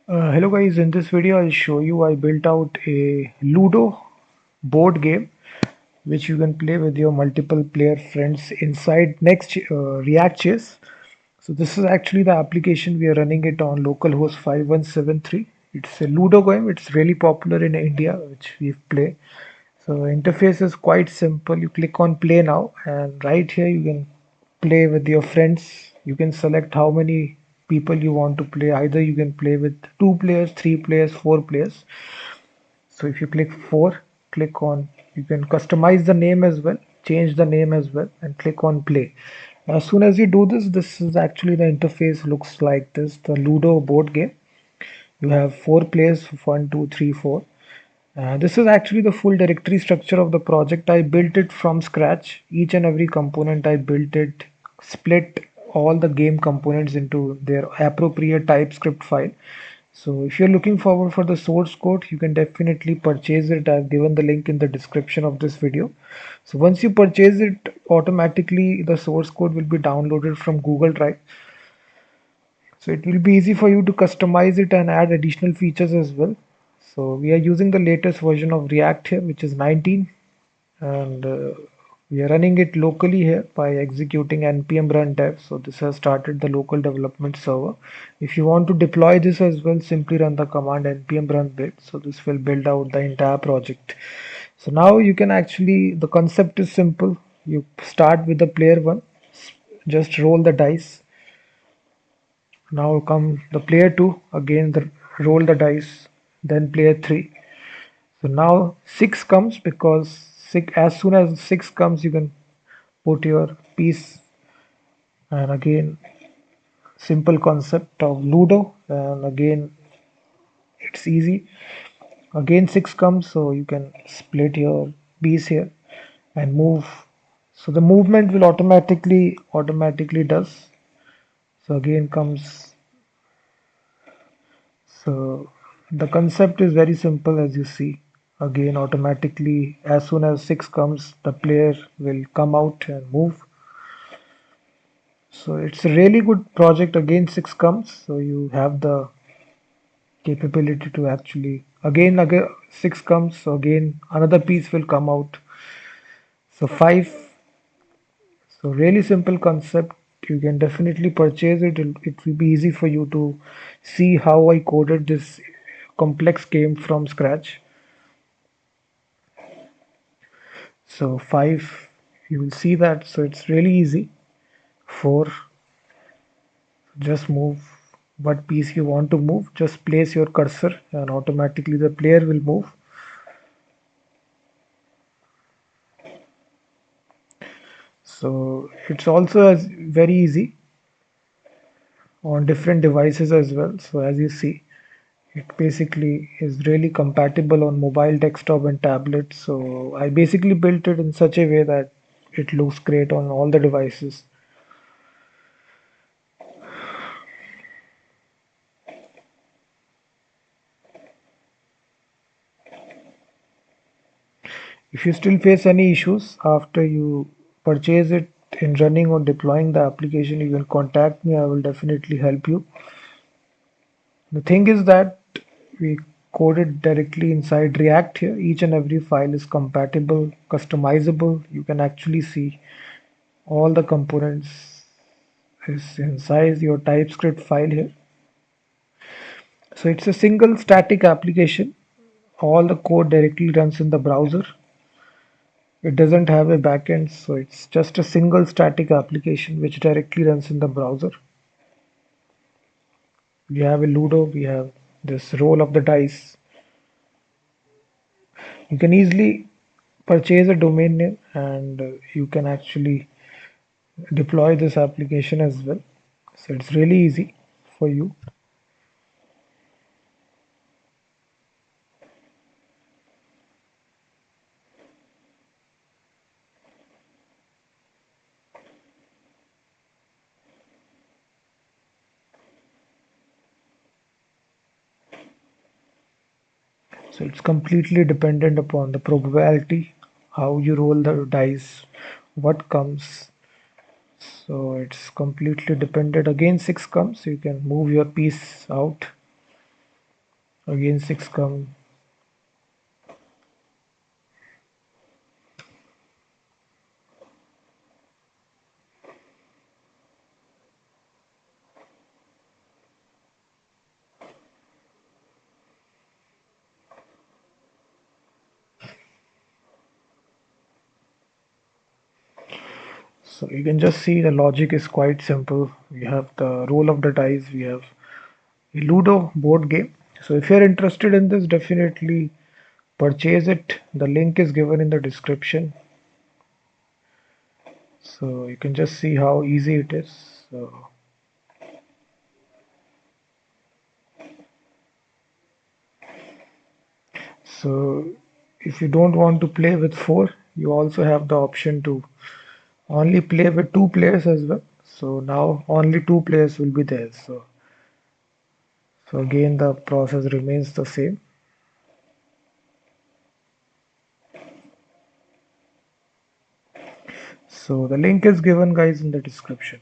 Hello guys, in this video I'll show you I built out a Ludo board game which you can play with your multiple player friends inside next React.js. So this is actually the application we are running it on localhost 5173. It's a Ludo game, it's really popular in India which we play. So interface is quite simple. You click on play now and right here you can play with your friends. You can select how many people you want to play. Either you can play with 2 players, 3 players, 4 players. So if you click 4, click on, you can customize the name as well, change the name as well, and click on play. As soon as you do this, this is actually the interface looks like this, the Ludo board game. You have 4 players, one, two, three, four. This is actually the full directory structure of the project. I built it from scratch. Each and every component I built it, split all the game components into their appropriate TypeScript file. So if you're looking forward for the source code, you can definitely purchase it. I've given the link in the description of this video. So once you purchase it, automatically the source code will be downloaded from Google Drive. So it will be easy for you to customize it and add additional features as well. So we are using the latest version of React here, which is 19, and we are running it locally here by executing npm run dev. So this has started the local development server. If you want to deploy this as well, simply run the command npm run build. So this will build out the entire project. So now you can actually, the concept is simple. You start with the player one, just roll the dice. Now come the player 2, again roll the dice, then player 3. So now 6 comes because as soon as 6 comes, you can put your piece. And again, simple concept of Ludo. And again, it's easy. Again, 6 comes, so you can split your piece here and move. So the movement will automatically does. So again comes. So the concept is very simple as you see. Again, automatically, as soon as 6 comes, the player will come out and move. So it's a really good project. Again, 6 comes, so you have the capability to actually again 6 comes, so again another piece will come out. So 5, so really simple concept. You can definitely purchase it. It will be easy for you to see how I coded this complex game from scratch. So 5, you will see that. So it's really easy. 4, just move what piece you want to move. Just place your cursor and automatically the player will move. So it's also as very easy on different devices as well. So as you see, it basically is really compatible on mobile, desktop, and tablet. So I basically built it in such a way that it looks great on all the devices. If you still face any issues after you purchase it in running or deploying the application, you can contact me. I will definitely help you. The thing is that we coded directly inside React here. Each and every file is compatible, customizable. You can actually see all the components is inside your TypeScript file here. So it's a single static application. All the code directly runs in the browser. It doesn't have a backend, so it's just a single static application which directly runs in the browser. We have a Ludo, we have this roll of the dice. You can easily purchase a domain name and you can actually deploy this application as well. So it's really easy for you. So it's completely dependent upon the probability, how you roll the dice, what comes. So it's completely dependent. Again, 6 comes, you can move your piece out. Again 6 come. So you can just see the logic is quite simple. We have the roll of the dice, we have a Ludo board game. So if you're interested in this, definitely purchase it. The link is given in the description. So you can just see how easy it is. So if you don't want to play with four, you also have the option to only play with two players as well. So now only two players will be there. So again the process remains the same. So the link is given guys in the description.